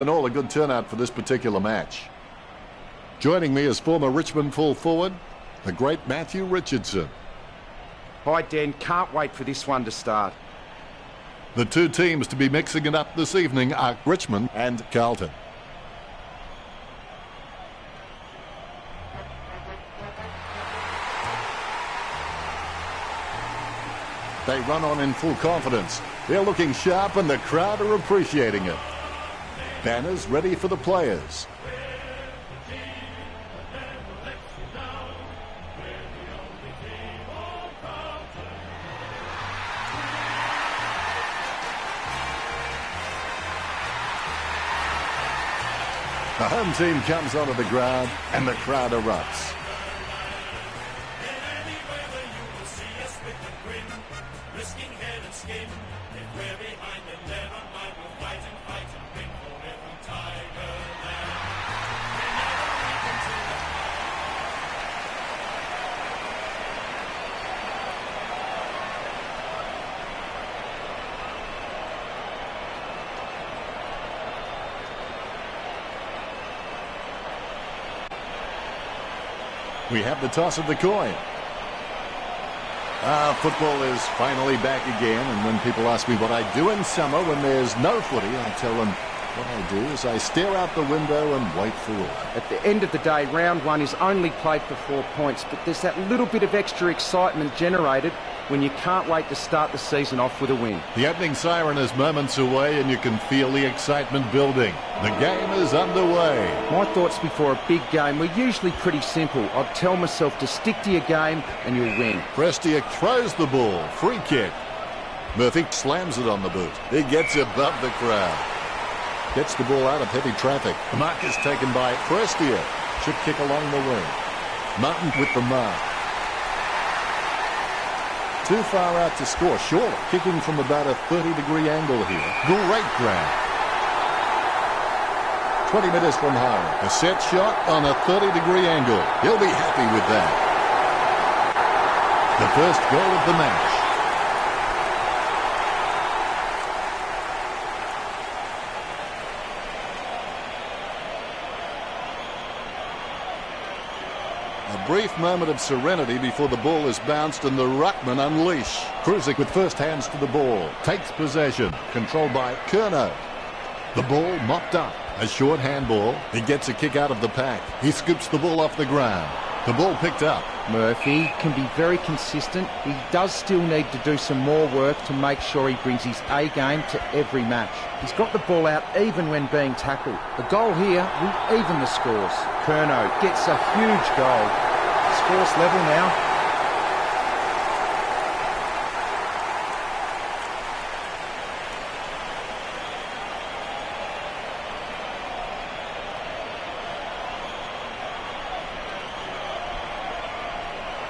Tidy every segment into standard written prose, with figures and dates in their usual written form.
And all a good turnout for this particular match. Joining me is former Richmond full forward, the great Matthew Richardson. Hi Dan, can't wait for this one to start. The two teams to be mixing it up this evening are Richmond and Carlton. They run on in full confidence. They're looking sharp and the crowd are appreciating it. Banners ready for the players. The home team comes onto the ground and the crowd erupts. We have the toss of the coin. Football is finally back again, and when people ask me what I do in summer when there's no footy, I tell them what I do is I stare out the window and wait for it. At the end of the day, round one is only played for 4 points, but there's that little bit of extra excitement generated when you can't wait to start the season off with a win. The opening siren is moments away and you can feel the excitement building. The game is underway. My thoughts before a big game were usually pretty simple. I'd tell myself to stick to your game and you'll win. Prestia throws the ball. Free kick. Murphy slams it on the boot. He gets above the crowd. Gets the ball out of heavy traffic. The mark is taken by Prestia. Should kick along the wing. Martin with the mark. Too far out to score. Short. Kicking from about a 30-degree angle here. Great grab. 20 metres from home. A set shot on a 30-degree angle. He'll be happy with that. The first goal of the match. A brief moment of serenity before the ball is bounced and the ruckman unleash. Cruiser with first hands to the ball. Takes possession. Controlled by Curnow. The ball mopped up. A short handball. He gets a kick out of the pack. He scoops the ball off the ground. The ball picked up. Murphy can be very consistent. He does still need to do some more work to make sure he brings his A game to every match. He's got the ball out even when being tackled. The goal here will even the scores. Curnow gets a huge goal. Scores level now.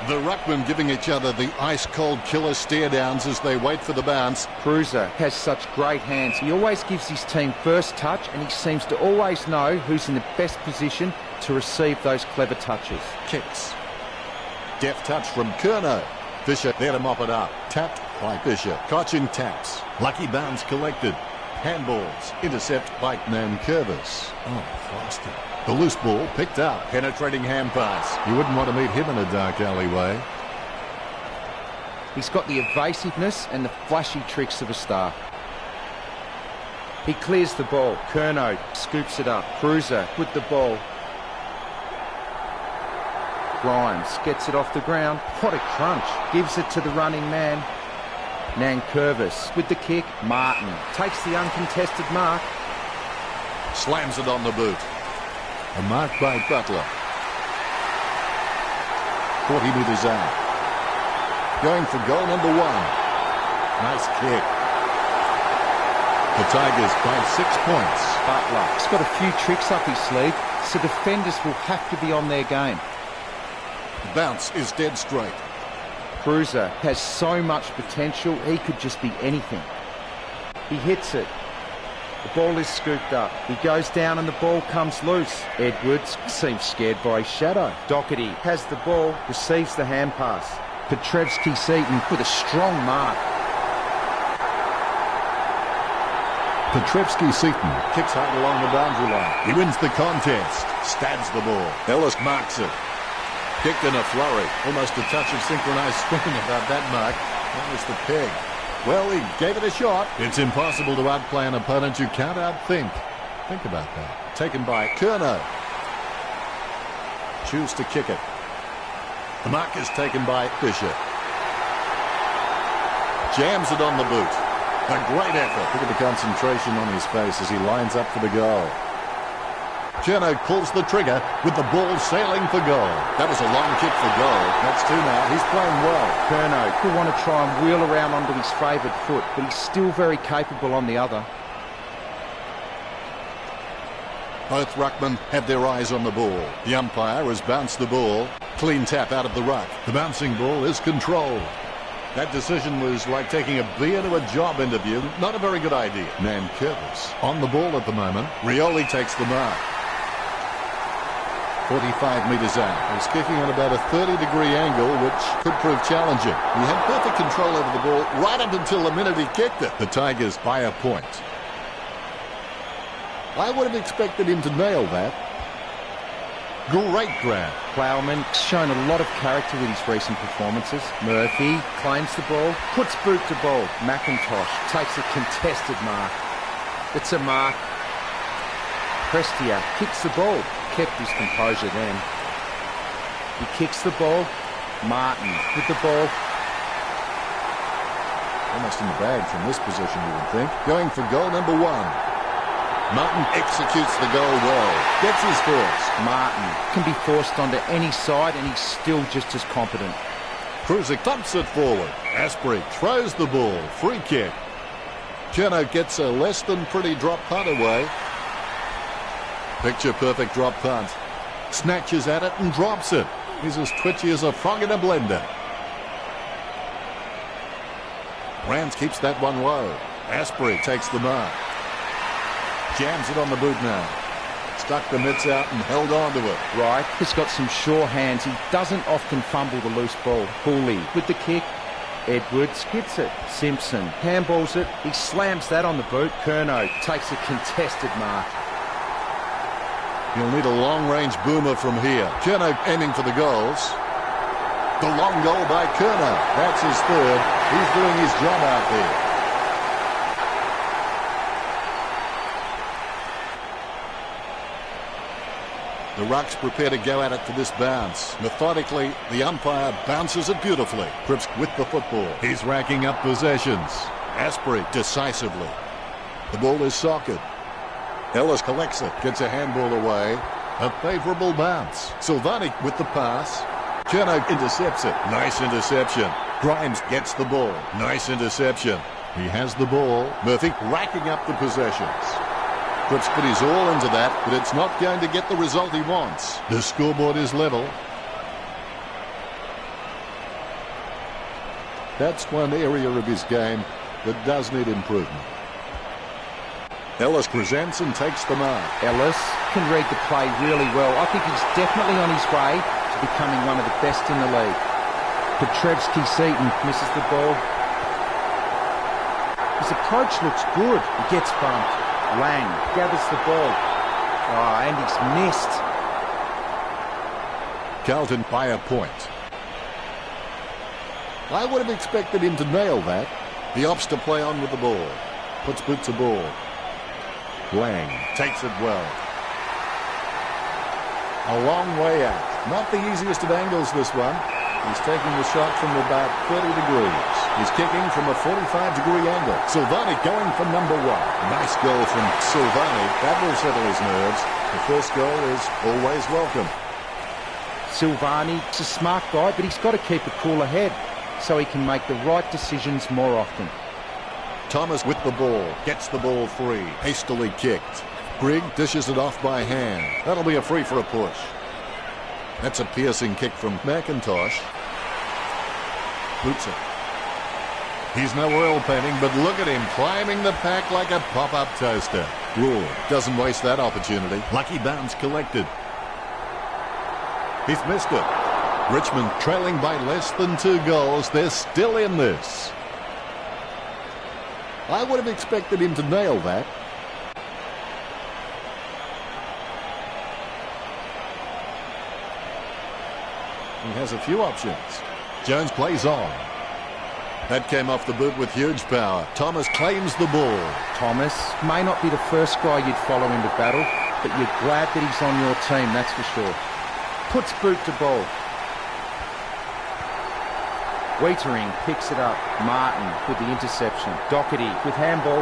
The ruckmen giving each other the ice-cold killer stare-downs as they wait for the bounce. Cruiser has such great hands. He always gives his team first touch and he seems to always know who's in the best position to receive those clever touches. Kicks. Deft touch from Curnow. Fisher there to mop it up. Tapped by Fisher. Cochin taps. Lucky bounce collected. Handballs. Intercept by Nankervis. Oh, Foster. The loose ball picked up. Penetrating hand pass. You wouldn't want to meet him in a dark alleyway. He's got the evasiveness and the flashy tricks of a star. He clears the ball. Curnow scoops it up. Cruiser with the ball. Grimes gets it off the ground. What a crunch. Gives it to the running man. Nankervis with the kick. Martin takes the uncontested mark. Slams it on the boot. A mark by Butler. 40 metres out. Going for goal number 1. Nice kick. The Tigers by 6 points. Butler. He's got a few tricks up his sleeve, so defenders will have to be on their game. The bounce is dead straight. Cruiser has so much potential, he could just be anything. He hits it. The ball is scooped up. He goes down and the ball comes loose. Edwards seems scared by his shadow. Doherty has the ball, receives the hand pass. Petrevsky-Seaton with a strong mark. Seaton kicks hard along the boundary line. He wins the contest. Stabs the ball. Ellis marks it. Kicked in a flurry. Almost a touch of synchronised swimming about that mark. That was the peg. Well, he gave it a shot. It's impossible to outplay an opponent you can't outthink. Think about that. Taken by Curnow. Choose to kick it. The mark is taken by Fisher. Jams it on the boot. A great effort. Look at the concentration on his face as he lines up for the goal. Curnow pulls the trigger with the ball sailing for goal. That was a long kick for goal. That's two now. He's playing well. Curnow could want to try and wheel around onto his favoured foot, but he's still very capable on the other. Both ruckmen have their eyes on the ball. The umpire has bounced the ball. Clean tap out of the ruck. The bouncing ball is controlled. That decision was like taking a bee into a job interview. Not a very good idea. Nankervis on the ball at the moment. Rioli takes the mark. 45 metres out. He's kicking at about a 30-degree angle, which could prove challenging. He had perfect control over the ball right up until the minute he kicked it. The Tigers by a point. I would have expected him to nail that. Great grab. Plowman shown a lot of character with his recent performances. Murphy claims the ball, puts boot to ball. McIntosh takes a contested mark. It's a mark. Prestia kicks the ball. Kept his composure then. He kicks the ball. Martin with the ball. Almost in the bag from this position, you would think. Going for goal number one. Martin executes the goal well. Gets his first. Martin can be forced onto any side and he's still just as competent. Cruiser thumps it forward. Asprey throws the ball. Free kick. Curnow gets a less than pretty drop punt away. Picture perfect drop punt. Snatches at it and drops it. He's as twitchy as a frog in a blender. Rams keeps that one low. Asprey takes the mark. Jams it on the boot now. Stuck the mitts out and held on to it. Right, he's got some sure hands. He doesn't often fumble the loose ball. Hooley with the kick. Edwards gets it. Simpson handballs it. He slams that on the boot. Curnow takes a contested mark. He'll need a long-range boomer from here. Curnow aiming for the goals. The long goal by Curnow. That's his third. He's doing his job out there. The Rucks prepare to go at it for this bounce. Methodically, the umpire bounces it beautifully. Cripps with the football. He's racking up possessions. Asprey decisively. The ball is socket. Ellis collects it. Gets a handball away. A favourable bounce. Silvani with the pass. Curnow intercepts it. Nice interception. Grimes gets the ball. Nice interception. He has the ball. Murphy racking up the possessions. Cripps put his all into that, but it's not going to get the result he wants. The scoreboard is level. That's one area of his game that does need improvement. Ellis presents and takes the mark. Ellis can read the play really well. I think he's definitely on his way to becoming one of the best in the league. Seaton misses the ball. His approach looks good. He gets bumped. Lang gathers the ball. Oh, and he's missed. Carlton by a point. I would have expected him to nail that. The opts to play on with the ball. Puts boot to ball. Lang takes it well. A long way out. Not the easiest of angles, this one. He's taking the shot from about 30 degrees. He's kicking from a 45-degree angle. Silvani going for number one. Nice goal from Silvani. That will settle his nerves. The first goal is always welcome. Silvani's a smart guy, but he's got to keep a cooler head so he can make the right decisions more often. Thomas with the ball. Gets the ball free. Hastily kicked. Grigg dishes it off by hand. That'll be a free for a push. That's a piercing kick from McIntosh. Boots it. He's no oil painting, but look at him climbing the pack like a pop-up toaster. Rule doesn't waste that opportunity. Lucky bounce collected. He's missed it. Richmond trailing by less than 2 goals. They're still in this. I would have expected him to nail that. He has a few options. Jones plays on. That came off the boot with huge power. Thomas claims the ball. Thomas may not be the first guy you'd follow into battle, but you're glad that he's on your team, that's for sure. Puts boot to ball. Waitering picks it up. Martin with the interception. Doherty with handball.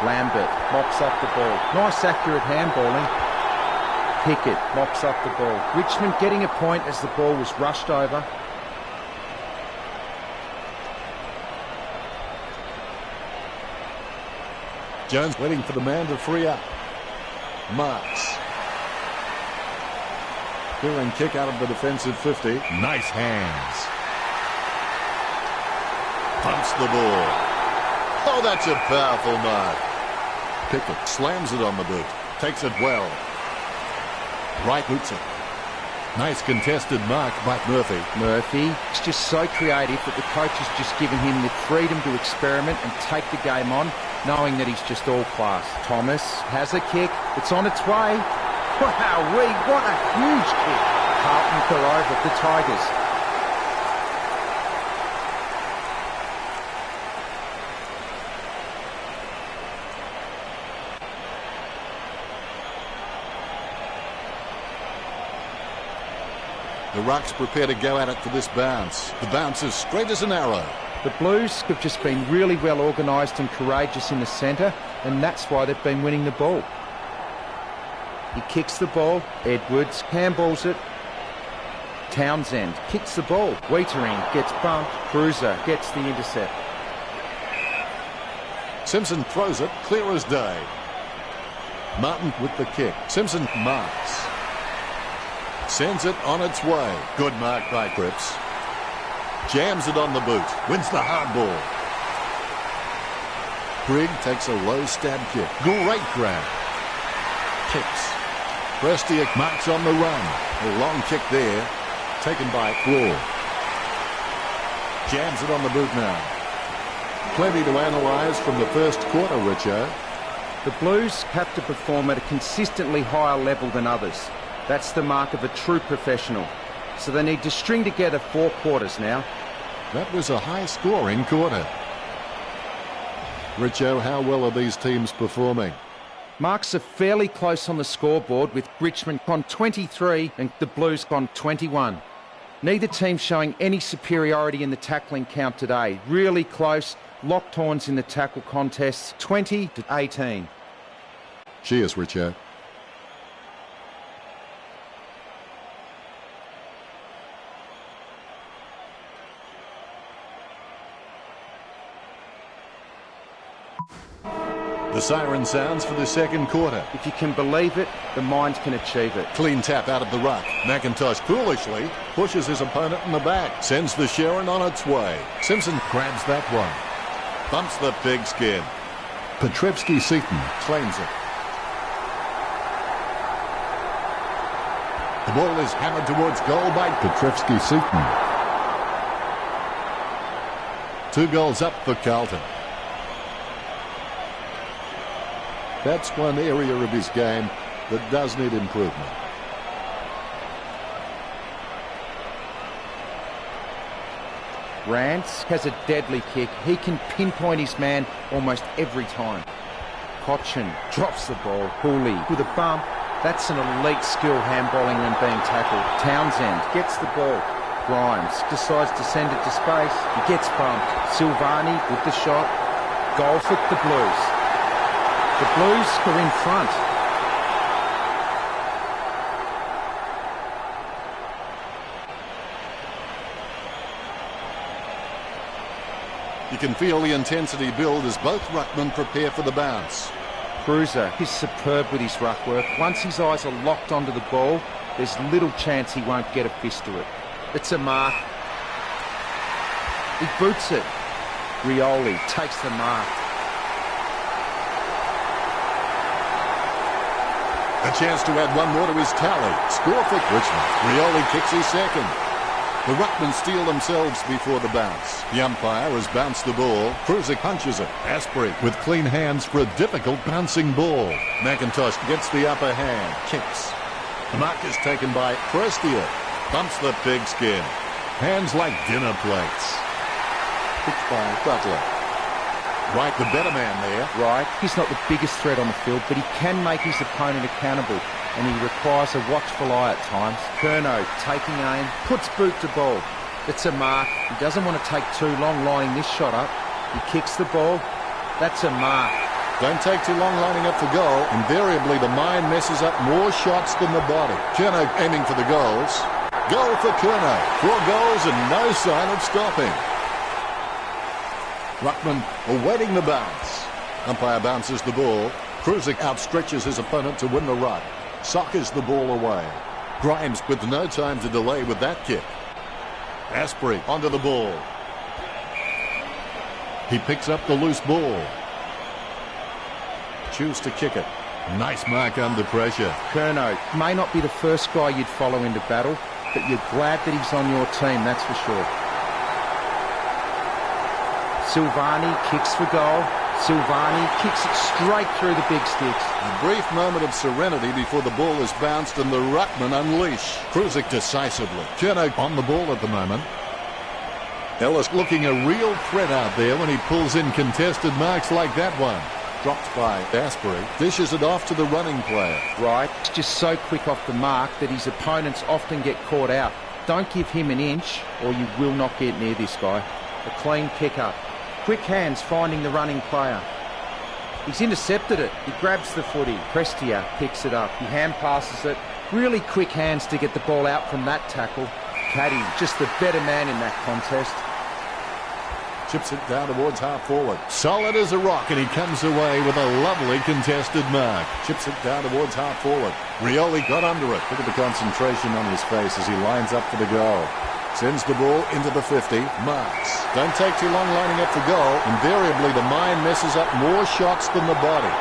Lambert mops up the ball. Nice accurate handballing. Pickett mops up the ball. Richmond getting a point as the ball was rushed over. Jones waiting for the man to free up. Marks. Clearing kick out of the defensive 50. Nice hands. Pumps the ball. Oh, that's a powerful mark. Pickett slams it on the boot. Takes it well. Right boots it. Nice contested mark by Murphy. Murphy is just so creative that the coach has just given him the freedom to experiment and take the game on, knowing that he's just all class. Thomas has a kick. It's on its way. Wow-wee, what a huge kick. Carlton go over the Tigers. The Rucks prepare to go at it for this bounce. The bounce is straight as an arrow. The Blues have just been really well organised and courageous in the centre, and that's why they've been winning the ball. He kicks the ball. Edwards handballs it. Townsend kicks the ball. Waitering gets bumped. Cruiser gets the intercept. Simpson throws it clear as day. Martin with the kick. Simpson marks. Sends it on its way. Good mark by Cripps. Jams it on the boot. Wins the hard ball. Grigg takes a low stab kick. Great grab. Kicks. Prestiak marks on the run. A long kick there. Taken by Claw. Jams it on the boot now. Plenty to analyse from the first quarter, Richo. The Blues have to perform at a consistently higher level than others. That's the mark of a true professional. So they need to string together 4 quarters now. That was a high-scoring quarter. Richo, how well are these teams performing? Marks are fairly close on the scoreboard, with Richmond on 23 and the Blues on 21. Neither team showing any superiority in the tackling count today. Really close, locked horns in the tackle contests, 20-18. Cheers, Richo. The siren sounds for the second quarter. If you can believe it, the mind can achieve it. Clean tap out of the ruck. McIntosh foolishly pushes his opponent in the back. Sends the Sharon on its way. Simpson grabs that one. Bumps the pigskin. Petrevsky-Seton claims it. The ball is hammered towards goal by Petrevsky-Seton. 2 goals up for Carlton. That's one area of his game that does need improvement. Rance has a deadly kick. He can pinpoint his man almost every time. Cochin drops the ball. Hooley with a bump. That's an elite skill handballing when being tackled. Townsend gets the ball. Grimes decides to send it to space. He gets bumped. Silvani with the shot. Goal for the Blues. The Blues are in front. You can feel the intensity build as both ruckmen prepare for the bounce. Cruiser is superb with his ruck work. Once his eyes are locked onto the ball, there's little chance he won't get a fist to it. It's a mark. He boots it. Rioli takes the mark. A chance to add one more to his tally. Score for Richmond. Rioli kicks his second. The ruckmen steal themselves before the bounce. The umpire has bounced the ball. Cruiser punches it. Asprey with clean hands for a difficult bouncing ball. McIntosh gets the upper hand. Kicks. The mark is taken by Prestia. Bumps the pigskin. Hands like dinner plates. Picked by Butler. Right, the better man there. Right. He's not the biggest threat on the field, but he can make his opponent accountable, and he requires a watchful eye at times. Curnow taking aim, puts boot to ball. It's a mark. He doesn't want to take too long lining this shot up. He kicks the ball. That's a mark. Don't take too long lining up for goal. Invariably, the mind messes up more shots than the body. Curnow aiming for the goals. Goal for Curnow. 4 goals and no sign of stopping. Ruckman awaiting the bounce. Umpire bounces the ball. Krusek outstretches his opponent to win the ruck. Sockers the ball away. Grimes with no time to delay with that kick. Asprey onto the ball. He picks up the loose ball. Choose to kick it. Nice mark under pressure. Curnow may not be the first guy you'd follow into battle, but you're glad that he's on your team, that's for sure. Silvani kicks for goal. Silvani kicks it straight through the big sticks. A brief moment of serenity before the ball is bounced and the ruckman unleash. Krusek decisively. Curnow on the ball at the moment. Ellis looking a real threat out there when he pulls in contested marks like that one. Dropped by Asprey. Dishes it off to the running player. Right. He's just so quick off the mark that his opponents often get caught out. Don't give him an inch or you will not get near this guy. A clean pick-up. Quick hands finding the running player. He's intercepted it. He grabs the footy. Prestia picks it up. He hand passes it. Really quick hands to get the ball out from that tackle. Caddy, just the better man in that contest. Chips it down towards half forward. Solid as a rock, and he comes away with a lovely contested mark. Chips it down towards half forward. Rioli got under it. Look at the concentration on his face as he lines up for the goal. Sends the ball into the 50. Marks. Don't take too long lining up for goal. Invariably, the mind messes up more shots than the body.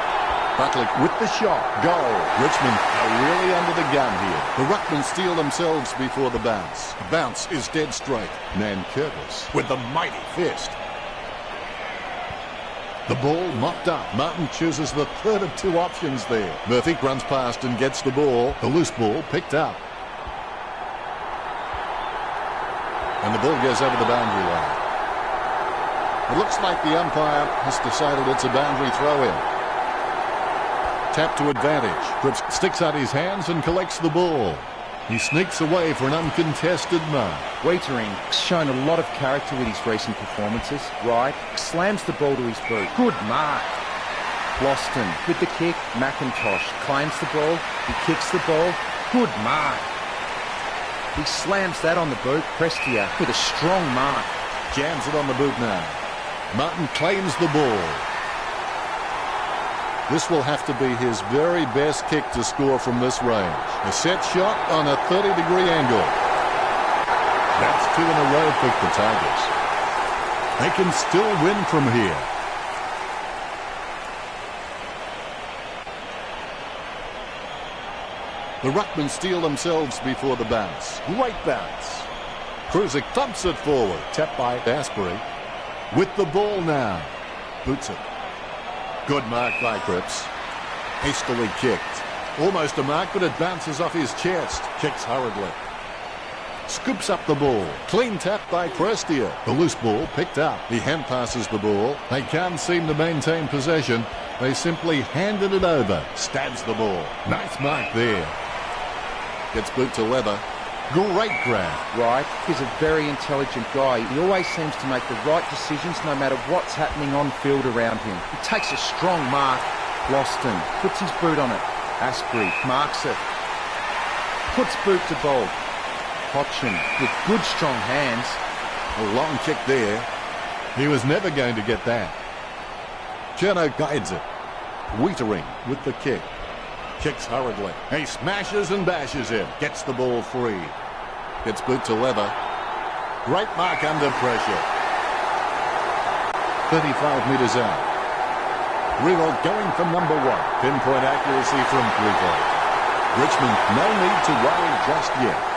Butler with the shot. Goal. Richmond are really under the gun here. The ruckmen steal themselves before the bounce. The bounce is dead straight. Nankervis with the mighty fist. The ball mopped up. Martin chooses the third of 2 options there. Murphy runs past and gets the ball. The loose ball picked up. And the ball goes over the boundary line. It looks like the umpire has decided it's a boundary throw-in. Tap to advantage. Cripps sticks out his hands and collects the ball. He sneaks away for an uncontested mark. Waitering's shown a lot of character with his recent performances. Right. Slams the ball to his boot. Good mark. Boston with the kick. McIntosh claims the ball. He kicks the ball. Good mark. He slams that on the boot. Prestia with a strong mark. Jams it on the boot now. Martin claims the ball. This will have to be his very best kick to score from this range. A set shot on a 30-degree angle. That's 2 in a row for the Tigers. They can still win from here. The ruckmen steal themselves before the bounce. Great bounce. Krusek thumps it forward. Tapped by Asprey. With the ball now. Boots it. Good mark by Cripps. Hastily kicked. Almost a mark, but it bounces off his chest. Kicks hurriedly. Scoops up the ball. Clean tap by Prestia. The loose ball picked up. He hand passes the ball. They can't seem to maintain possession. They simply handed it over. Stabs the ball. Nice mark there. Gets boot to leather. Great grab. Right. He's a very intelligent guy. He always seems to make the right decisions no matter what's happening on field around him. He takes a strong mark. Boston puts his boot on it. Asprey marks it. Puts boot to ball. Hodgson with good strong hands. A long kick there. He was never going to get that. Curnow guides it. Waitering with the kick. Kicks hurriedly. He smashes and bashes him. Gets the ball free. Gets boot to leather. Great mark under pressure. 35 metres out. Rewald going for number 1. Pinpoint accuracy from 3-4. Richmond, no need to worry just yet.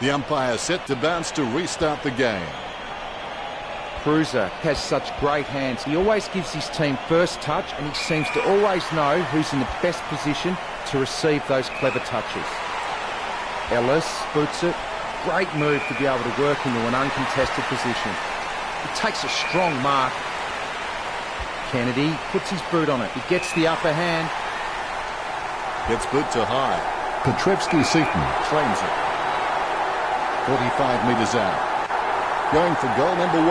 The umpire set to bounce to restart the game. Cruiser has such great hands. He always gives his team first touch, and he seems to always know who's in the best position to receive those clever touches. Ellis boots it. Great move to be able to work into an uncontested position. He takes a strong mark. Kennedy puts his boot on it. He gets the upper hand. Gets boot to high. Petrevsky-Seaton claims it. 45 metres out. Going for goal number 1.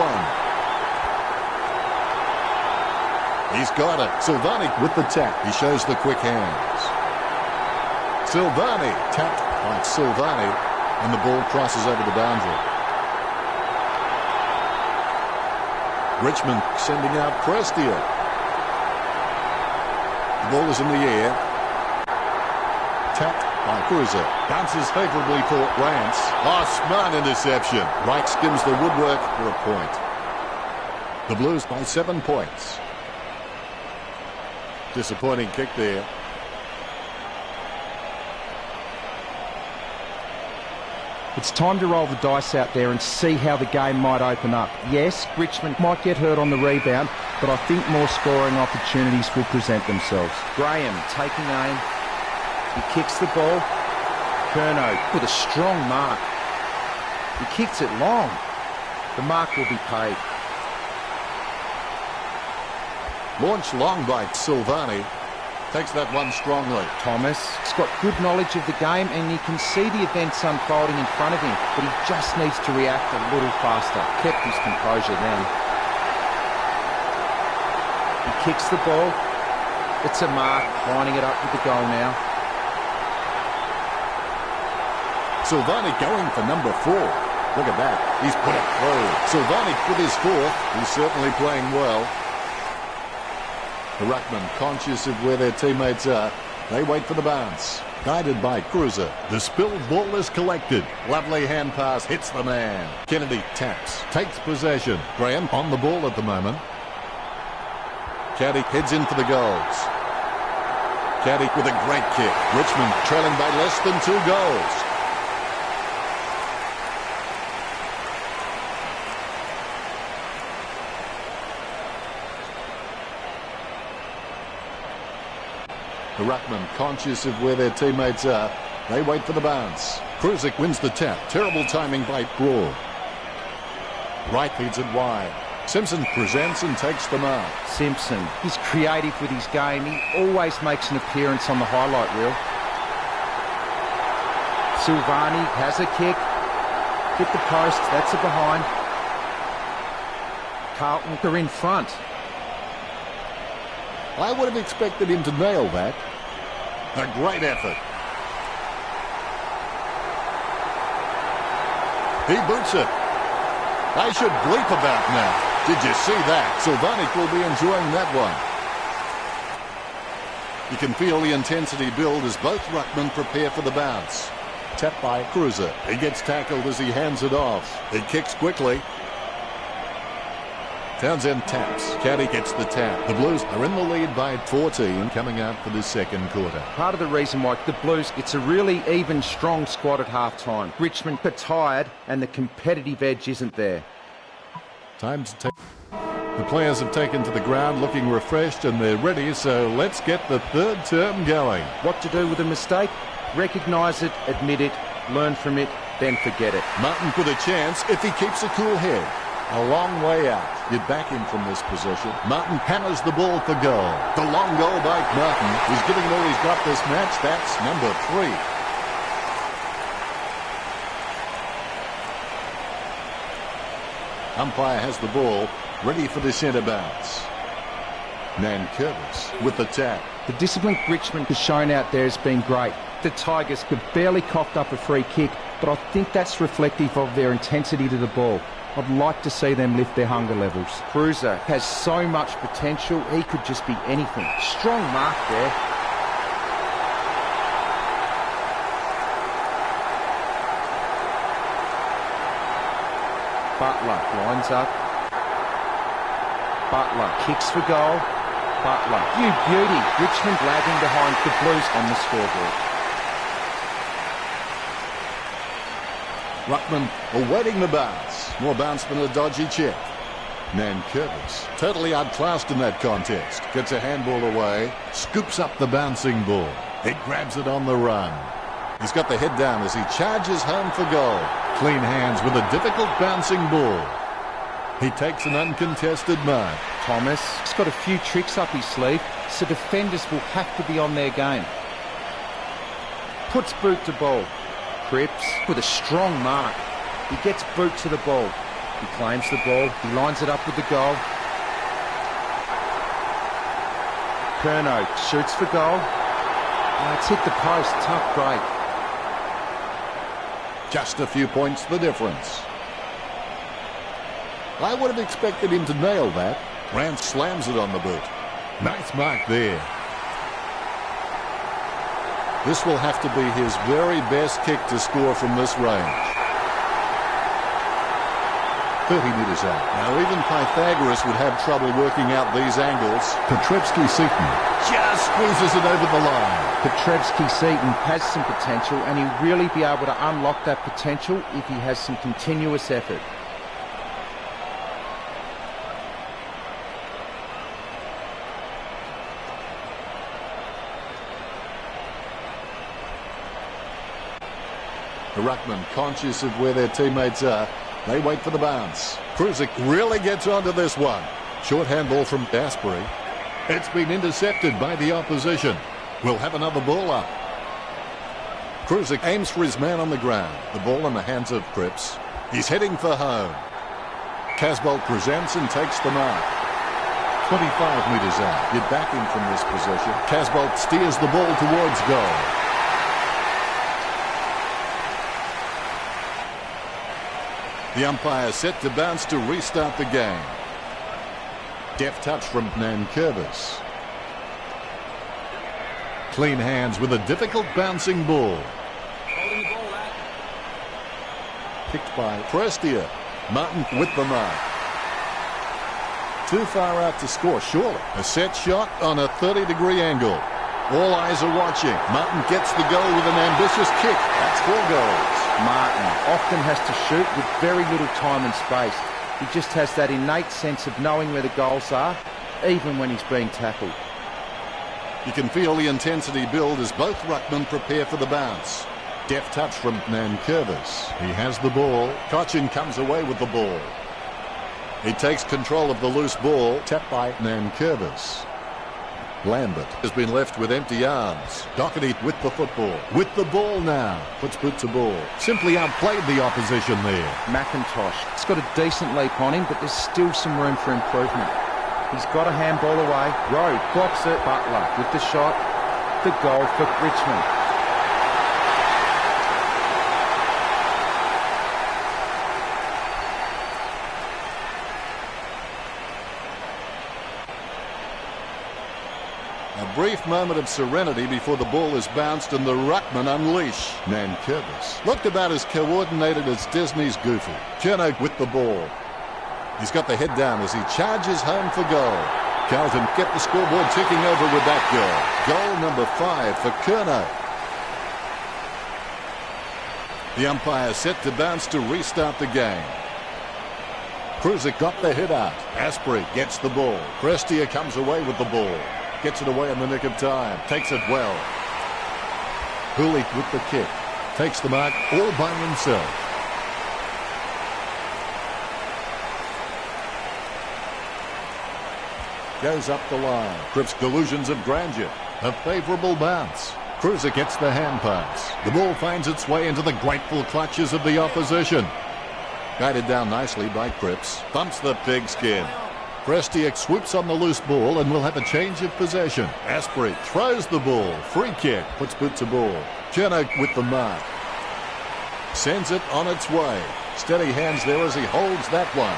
He's got it. Silvani with the tap. He shows the quick hands. Silvani tapped by Silvani, and the ball crosses over the boundary. Richmond sending out Prestia. The ball is in the air. Tapped by Cruiser. Bounces favourably for Rance. Oh, smart interception. Wright skims the woodwork for a point. The Blues by 7 points. Disappointing kick there. It's time to roll the dice out there and see how the game might open up. Yes, Richmond might get hurt on the rebound, but I think more scoring opportunities will present themselves. Graham taking aim. He kicks the ball. Curnow with a strong mark. He kicks it long. The mark will be paid. Launched long by Silvani. Takes that one strongly. Thomas has got good knowledge of the game, and you can see the events unfolding in front of him, but he just needs to react a little faster. Kept his composure then. He kicks the ball. It's a mark, lining it up with the goal now. Silvani going for number 4. Look at that. He's put it through. Silvani with his 4th. He's certainly playing well. The Ruckman, conscious of where their teammates are, they wait for the bounce. Guided by Cruiser. The spilled ball is collected. Lovely hand pass hits the man. Kennedy taps. Takes possession. Graham on the ball at the moment. Caddy heads in for the goals. Caddy with a great kick. Richmond trailing by less than 2 goals. The Ruckman, conscious of where their teammates are, they wait for the bounce. Cruiser wins the tap. Terrible timing by Broad. Wright feeds it wide. Simpson presents and takes the mark. Simpson, he's creative with his game. He always makes an appearance on the highlight reel. Silvani has a kick. Hit the post. That's a behind. Carlton are in front. I would have expected him to nail that. A great effort. He boots it. I should bleep about now. Did you see that? Silvani will be enjoying that one. You can feel the intensity build as both ruckmen prepare for the bounce. Tapped by Cruiser. He gets tackled as he hands it off. He kicks quickly. Townsend taps. Caddy gets the tap. The Blues are in the lead by 14 coming out for the second quarter. Part of the reason why the Blues, it's a really even, strong squad at half-time. Richmond are tired and the competitive edge isn't there. Time to take... The players have taken to the ground looking refreshed and they're ready, so let's get the third term going. What to do with a mistake? Recognise it, admit it, learn from it, then forget it. Martin with a chance if he keeps a cool head. A long way out. You'd back him from this position. Martin hammers the ball for goal. The long goal by Martin. He's giving all he's got this match. That's number 3. Umpire has the ball, ready for the centre bounce. Nankervis with the tap. The discipline Richmond has shown out there has been great. The Tigers have barely coughed up a free kick, but I think that's reflective of their intensity to the ball. I'd like to see them lift their hunger levels. Cruiser has so much potential, he could just be anything. Strong mark there. Butler lines up. Butler kicks for goal. Butler, you beauty. Richmond lagging behind the Blues on the scoreboard. Ruckman awaiting the bounce. More bounce than a dodgy chip. Nankervis, totally outclassed in that contest. Gets a handball away, scoops up the bouncing ball. He grabs it on the run. He's got the head down as he charges home for goal. Clean hands with a difficult bouncing ball. He takes an uncontested mark. Thomas has got a few tricks up his sleeve, so defenders will have to be on their game. Puts boot to ball. Cripps with a strong mark. He gets boot to the ball. He claims the ball. He lines it up with the goal. Curnow shoots for goal. Oh, it's hit the post. Tough break. Just a few points the difference. I would have expected him to nail that. Grant slams it on the boot. Nice mark there. This will have to be his very best kick to score from this range. 30 metres out. Now even Pythagoras would have trouble working out these angles. Petrebski-Seaton just squeezes it over the line. Petrebski-Seaton has some potential, and he'll really be able to unlock that potential if he has some continuous effort. The ruckman, conscious of where their teammates are, they wait for the bounce. Kruzik really gets onto this one. Short handball from Asprey. It's been intercepted by the opposition. We'll have another ball up. Kruzik aims for his man on the ground. The ball in the hands of Cripps. He's heading for home. Casbolt presents and takes the mark. 25 metres out. Get backing from this position. Casbolt steers the ball towards goal. The umpire set to bounce to restart the game. Deft touch from Nankervis. Clean hands with a difficult bouncing ball. Holding the ball out. Picked by Prestia. Martin with the mark. Too far out to score, surely. A set shot on a 30-degree angle. All eyes are watching. Martin gets the goal with an ambitious kick. That's 4 goals. Martin often has to shoot with very little time and space. He just has that innate sense of knowing where the goals are, even when he's being tackled. You can feel the intensity build as both ruckmen prepare for the bounce. Deft touch from Nankervis. He has the ball. Cochin comes away with the ball. He takes control of the loose ball. Tapped by Nankervis. Lambert has been left with empty arms. Doherty with the football. With the ball now. Puts boot to ball. Simply outplayed the opposition there. McIntosh has got a decent leap on him, but there's still some room for improvement. He's got a handball away. Rowe blocks it. Butler with the shot. The goal for Richmond. A brief moment of serenity before the ball is bounced and the ruckman unleash. Nankervis looked about as coordinated as Disney's Goofy. Cherno with the ball. He's got the head down as he charges home for goal. Carlton get the scoreboard ticking over with that goal. Goal number 5 for Curnow. The umpire set to bounce to restart the game. Kruzik got the hit out. Asprey gets the ball. Prestia comes away with the ball. Gets it away in the nick of time. Takes it well. Hooley with the kick. Takes the mark all by himself. Goes up the line. Cripps delusions of grandeur. A favourable bounce. Cruiser gets the hand pass. The ball finds its way into the grateful clutches of the opposition. Guided down nicely by Cripps. Thumps the pigskin. Prestia swoops on the loose ball and will have a change of possession. Asprey throws the ball. Free kick. Puts boot to ball. Cherno with the mark. Sends it on its way. Steady hands there as he holds that one.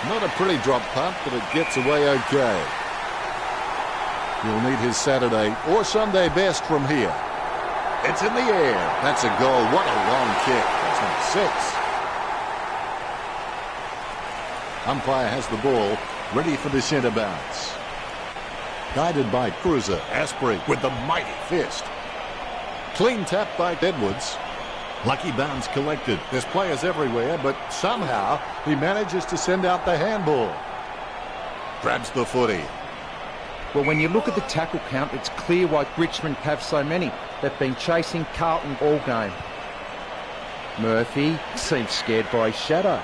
Not a pretty drop punt, but it gets away okay. He'll need his Saturday or Sunday best from here. It's in the air. That's a goal. What a long kick. That's number 6. Umpire has the ball, ready for the centre bounce. Guided by Cruiser. Asprey with the mighty fist. Clean tap by Edwards. Lucky bounce collected. There's players everywhere, but somehow he manages to send out the handball. Grabs the footy. Well, when you look at the tackle count, it's clear why Richmond have so many. They've been chasing Carlton all game. Murphy seems scared by his shadow.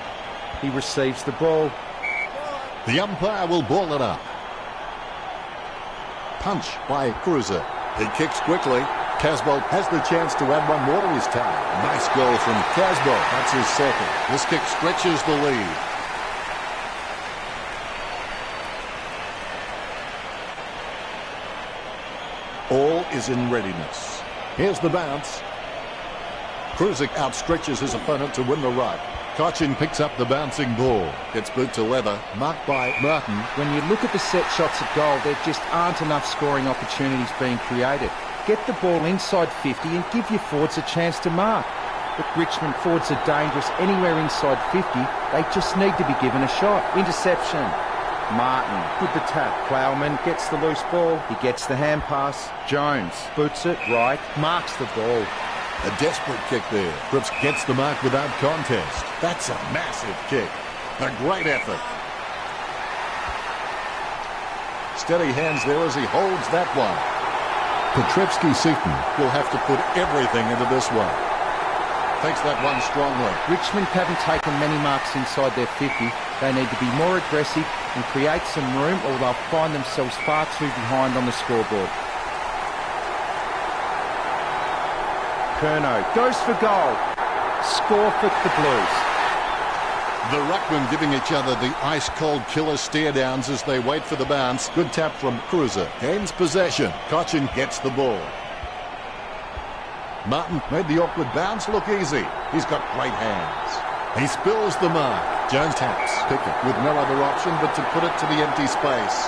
He receives the ball. The umpire will ball it up. Punch by Cruiser. He kicks quickly. Casbolt has the chance to add one more to his tally. Nice goal from Casbolt. That's his second. This kick stretches the lead. All is in readiness. Here's the bounce. Cruiser outstretches his opponent to win the ruck. Cochin picks up the bouncing ball. Gets boot to leather. Marked by Martin. When you look at the set shots at goal, there just aren't enough scoring opportunities being created. Get the ball inside 50 and give your forwards a chance to mark. But Richmond forwards are dangerous anywhere inside 50. They just need to be given a shot. Interception. Martin with the tap. Plowman gets the loose ball. He gets the hand pass. Jones boots it right. Marks the ball. A desperate kick there. Cripps gets the mark without contest. That's a massive kick. A great effort. Steady hands there as he holds that one. Petrevsky-Seaton will have to put everything into this one. Takes that one strongly. Richmond haven't taken many marks inside their 50. They need to be more aggressive and create some room, or they'll find themselves far too behind on the scoreboard. Curnow goes for goal. Score for the Blues. The ruckmen giving each other the ice-cold killer stare-downs as they wait for the bounce. Good tap from Cruiser. Gains possession. Cochin gets the ball. Martin made the awkward bounce look easy. He's got great hands. He spills the mark. Jones taps Pickett with no other option but to put it to the empty space.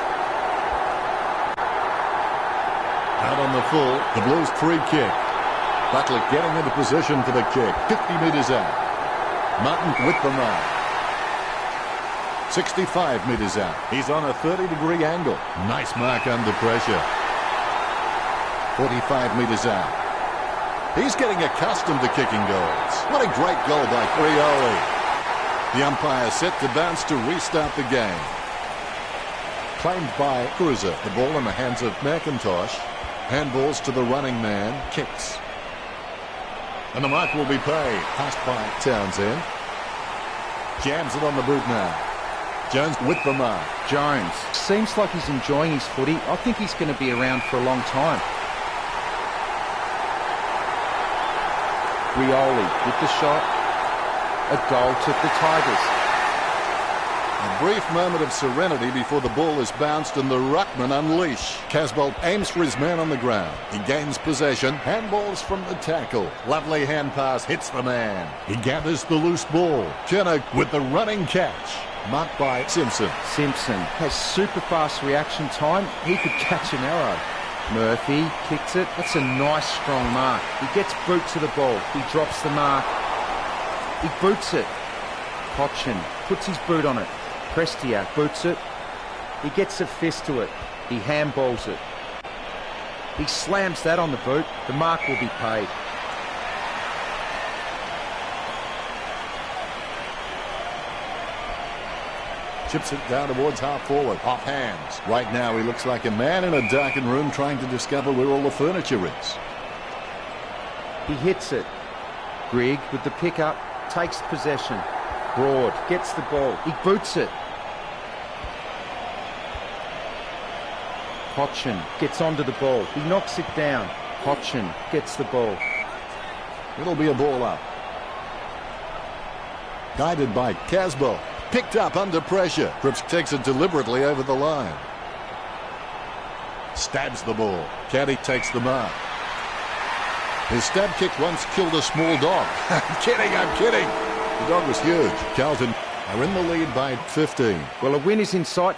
Out on the full, the Blues free kick. Butler getting into position for the kick. 50 metres out. Martin with the mark. 65 metres out. He's on a 30-degree angle. Nice mark under pressure. 45 metres out. He's getting accustomed to kicking goals. What a great goal by Frioli. The umpire set to bounce to restart the game. Claimed by Cruiser. The ball in the hands of McIntosh. Handballs to the running man. Kicks. And the mark will be paid. Passed by Townsend. Jams it on the boot now. Jones with the mark. Jones seems like he's enjoying his footy. I think he's going to be around for a long time. Rioli with the shot. A goal to the Tigers. A brief moment of serenity before the ball is bounced and the ruckman unleash. Casbolt aims for his man on the ground. He gains possession. Handballs from the tackle. Lovely hand pass hits the man. He gathers the loose ball. Chernow with the running catch. Marked by Simpson. Simpson has super fast reaction time. He could catch an arrow. Murphy kicks it. That's a nice strong mark. He gets boot to the ball. He drops the mark. He boots it. Cochin puts his boot on it. Prestia boots it. He gets a fist to it. He handballs it. He slams that on the boot. The mark will be paid. Chips it down towards half forward. Off hands. Right now he looks like a man in a darkened room trying to discover where all the furniture is. He hits it. Grigg with the pickup takes possession. Broad gets the ball. He boots it. Cochin gets onto the ball. He knocks it down. Cochin gets the ball. It'll be a ball up. Guided by Casbolt. Picked up under pressure. Cripps takes it deliberately over the line. Stabs the ball. Caddy takes the mark. His stab kick once killed a small dog. I'm kidding. The dog was huge. Carlton are in the lead by 15. Well, a win is in sight.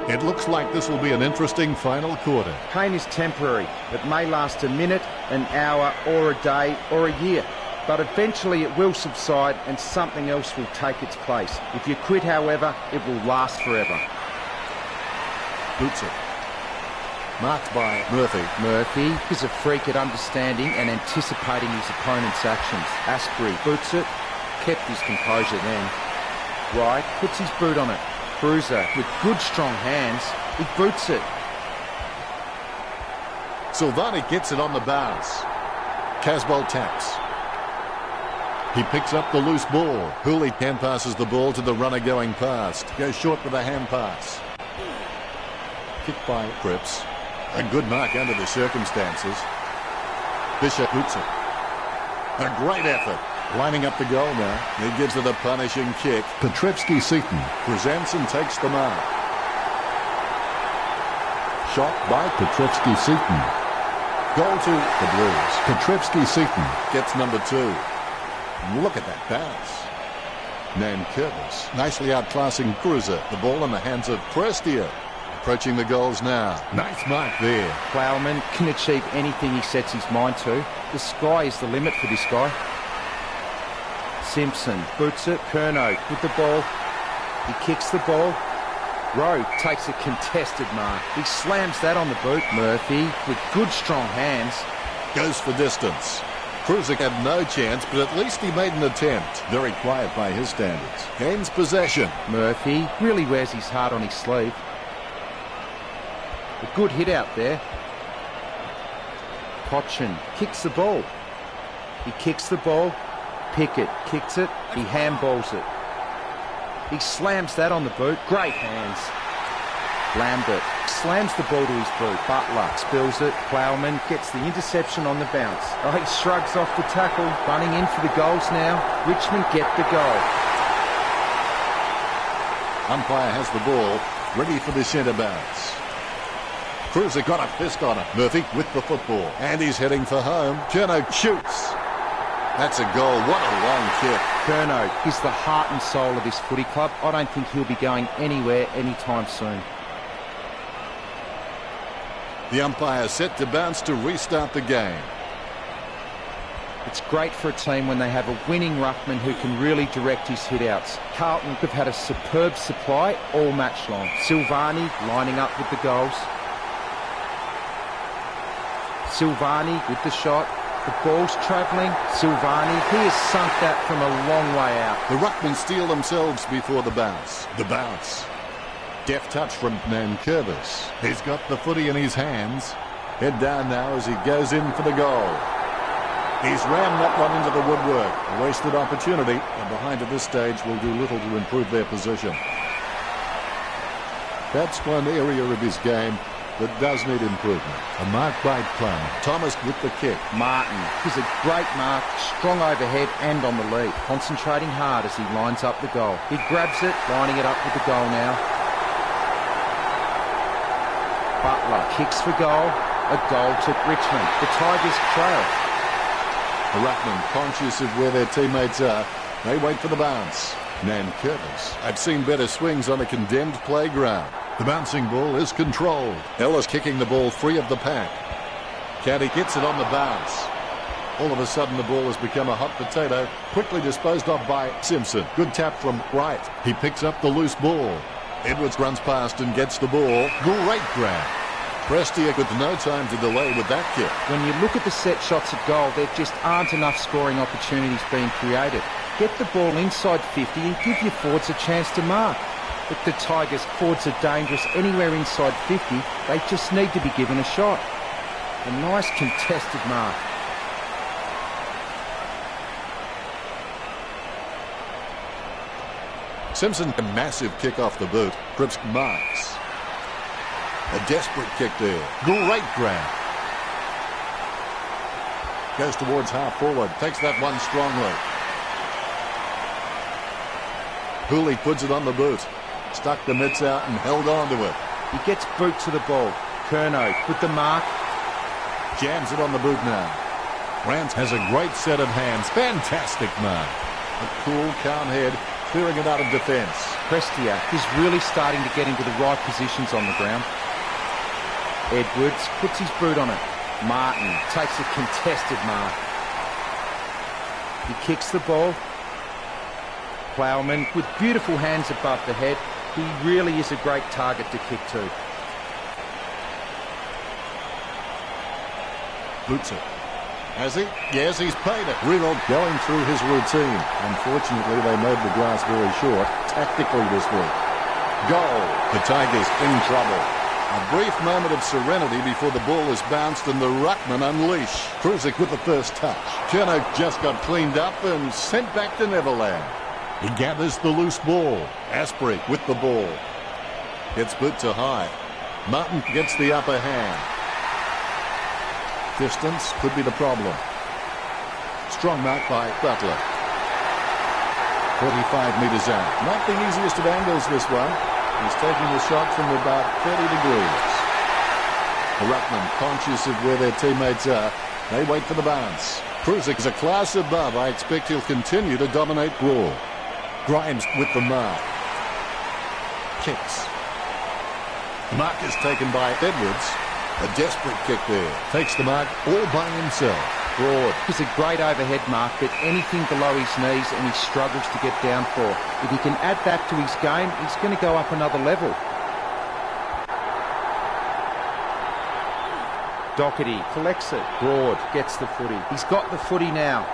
It looks like this will be an interesting final quarter. Pain is temporary. It may last a minute, an hour, or a day, or a year. But eventually it will subside and something else will take its place. If you quit, however, it will last forever. Boots it. Marked by Murphy. Murphy is a freak at understanding and anticipating his opponent's actions. Asprey boots it. Kept his composure then. Wright puts his boot on it. Cruiser with good strong hands. He boots it. Silvani gets it on the bounce. Casbolt taps. He picks up the loose ball. Hooley hand passes the ball to the runner going past. Goes short with a hand pass. Kicked by Cripps. A good mark under the circumstances. Bishop boots it. A great effort. Lining up the goal now. He gives it a punishing kick. Petrevsky-Seton presents and takes the mark. Shot by Petrevsky-Seton. Goal to the Blues. Petrevsky-Seton gets number 2. Look at that bounce. Nankervis nicely outclassing Cruiser. The ball in the hands of Prestia. Approaching the goals now. Nice mark there. Plowman can achieve anything he sets his mind to. The sky is the limit for this guy. Simpson boots it. Curnow with the ball. He kicks the ball. Rowe takes a contested mark. He slams that on the boot. Murphy with good strong hands. Goes for distance. Cruiser had no chance, but at least he made an attempt. Very quiet by his standards. Gains possession. Murphy really wears his heart on his sleeve. A good hit out there. Cochin kicks the ball. He kicks the ball. Pickett kicks it. He handballs it. He slams that on the boot. Great hands. Lambert slams the ball to his boot. Butler spills it. Plowman gets the interception on the bounce. Oh, he shrugs off the tackle. Running in for the goals now. Richmond get the goal. Umpire has the ball. Ready for the centre bounce. Cruiser got a fist on it. Murphy with the football. And he's heading for home. Curnow shoots. That's a goal. What a long kick. Curnow is the heart and soul of this footy club. I don't think he'll be going anywhere anytime soon. The umpire set to bounce to restart the game. It's great for a team when they have a winning ruckman who can really direct his hit-outs. Carlton have had a superb supply all match long. Silvani lining up with the goals. Silvani with the shot. The ball's travelling. Silvani, he has sunk that from a long way out. The ruckmen steel themselves before the bounce. The bounce. Deft touch from Nankervis. He's got the footy in his hands. Head down now as he goes in for the goal. He's rammed that one into the woodwork. A wasted opportunity, and behind at this stage will do little to improve their position. That's one area of his game that does need improvement. A mark by Plum. Thomas with the kick. Martin is a great mark, strong overhead and on the lead. Concentrating hard as he lines up the goal. He grabs it, lining it up with the goal now. Butler kicks for goal. A goal to Richmond. The Tigers trail. The ruckman, conscious of where their teammates are, they wait for the bounce. Nankervis. I've seen better swings on a condemned playground. The bouncing ball is controlled. Ellis kicking the ball free of the pack. Caddy gets it on the bounce. All of a sudden the ball has become a hot potato, quickly disposed of by Simpson. Good tap from Wright. He picks up the loose ball. Edwards runs past and gets the ball. Great grab. Prestia with no time to delay with that kick. When you look at the set shots at goal, there just aren't enough scoring opportunities being created. Get the ball inside 50 and give your forwards a chance to mark. If the Tigers' forwards are dangerous anywhere inside 50, they just need to be given a shot. A nice contested mark. Simpson, a massive kick off the boot. Cripps marks. A desperate kick there. Great grab. Goes towards half forward. Takes that one strongly. Hooley puts it on the boot. Stuck the mitts out and held on to it. He gets boot to the ball. Curnow with the mark. Jams it on the boot now. Rance has a great set of hands. Fantastic mark. A cool, calm head, clearing it out of defence. Prestia is really starting to get into the right positions on the ground. Edwards puts his boot on it. Martin takes a contested mark. He kicks the ball. Plowman with beautiful hands above the head. He really is a great target to kick to. Boots it. Has he? Yes, he's paid it. Riddle going through his routine. Unfortunately, they made the grass very short tactically this week. Goal. The Tigers in trouble. A brief moment of serenity before the ball is bounced and the ruckman unleash. Kruzik with the first touch. Curnow just got cleaned up and sent back to Neverland. He gathers the loose ball. Asprey with the ball. Gets boot to high. Martin gets the upper hand. Distance could be the problem. Strong mark by Butler. 45 metres out. Not the easiest of angles, this one. He's taking the shot from about 30 degrees. The ruckman, conscious of where their teammates are, they wait for the bounce. Kruzik is a class above. I expect he'll continue to dominate Raw. Grimes with the mark. Kicks. The mark is taken by Edwards. A desperate kick there. Takes the mark all by himself. Broad. It's a great overhead mark, but anything below his knees and he struggles to get down for. If he can add that to his game, he's going to go up another level. Doherty collects it. Broad gets the footy. He's got the footy now.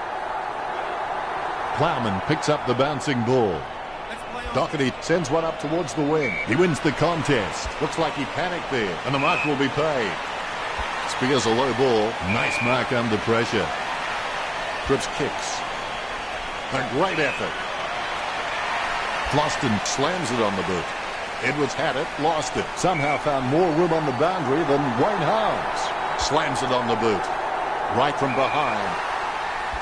Plowman picks up the bouncing ball. Doherty sends one up towards the wing. He wins the contest. Looks like he panicked there, and the mark will be paid. Spears a low ball. Nice mark under pressure. Cripps kicks. A great effort. Floston slams it on the boot. Edwards had it, lost it. Somehow found more room on the boundary than Wayne Howes. Slams it on the boot. Right from behind.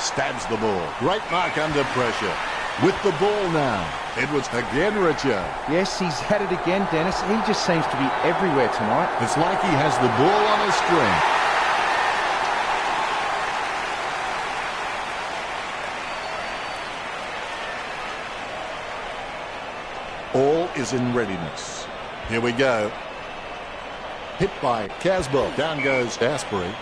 Stabs the ball. Great mark under pressure. With the ball now. Edwards again, Richard. Yes, he's had it again, Dennis. He just seems to be everywhere tonight. It's like he has the ball on a string. All is in readiness. Here we go. Hit by Casbolt. Down goes Asprey.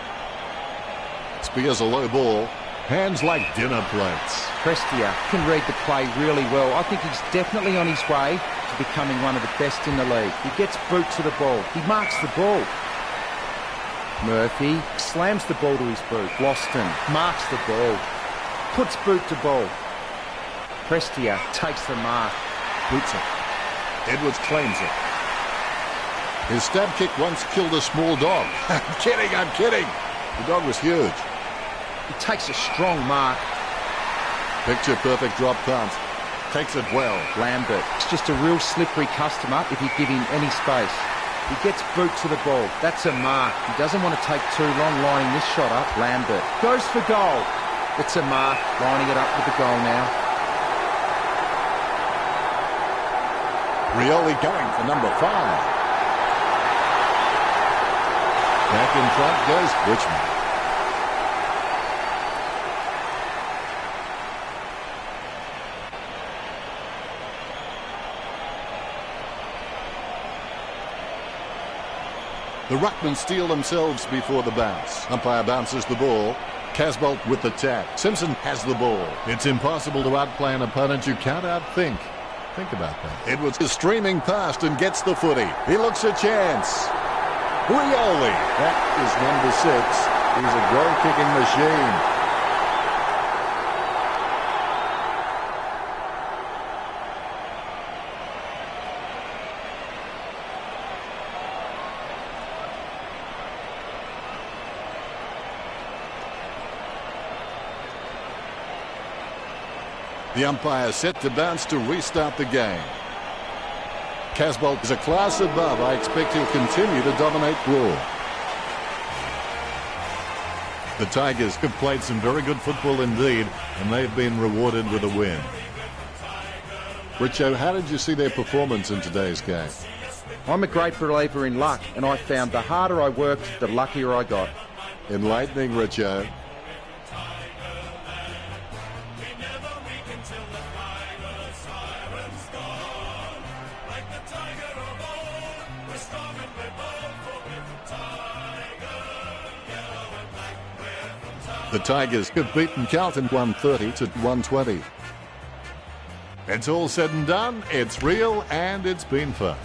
Spears a low ball. Hands like dinner plates. Prestia can read the play really well. I think he's definitely on his way to becoming one of the best in the league. He gets boot to the ball. He marks the ball. Murphy slams the ball to his boot. Loston marks the ball. Puts boot to ball. Prestia takes the mark. Boots it. Edwards claims it. His stab kick once killed a small dog. I'm kidding. The dog was huge. He takes a strong mark. Picture perfect drop punt. Takes it well. Lambert. It's just a real slippery customer if you give him any space. He gets boot to the ball. That's a mark. He doesn't want to take too long lining this shot up. Lambert goes for goal. It's a mark. Lining it up with the goal now. Rioli going for number 5. Back in front goes Richmond. The ruckmen steal themselves before the bounce. Umpire bounces the ball. Casbolt with the tap. Simpson has the ball. It's impossible to outplay an opponent you can't outthink. Think about that. Edwards is streaming past and gets the footy. He looks a chance. Rioli. That is number 6. He's a goal-kicking machine. The umpire set to bounce to restart the game. Casbolt is a class above. I expect he'll continue to dominate Raw. The Tigers have played some very good football indeed, and they've been rewarded with a win. Richo, how did you see their performance in today's game? I'm a great believer in luck, and I found the harder I worked, the luckier I got. Enlightening, Richo. The Tigers have beaten Carlton 130 to 120. It's all said and done. It's real and it's been fun.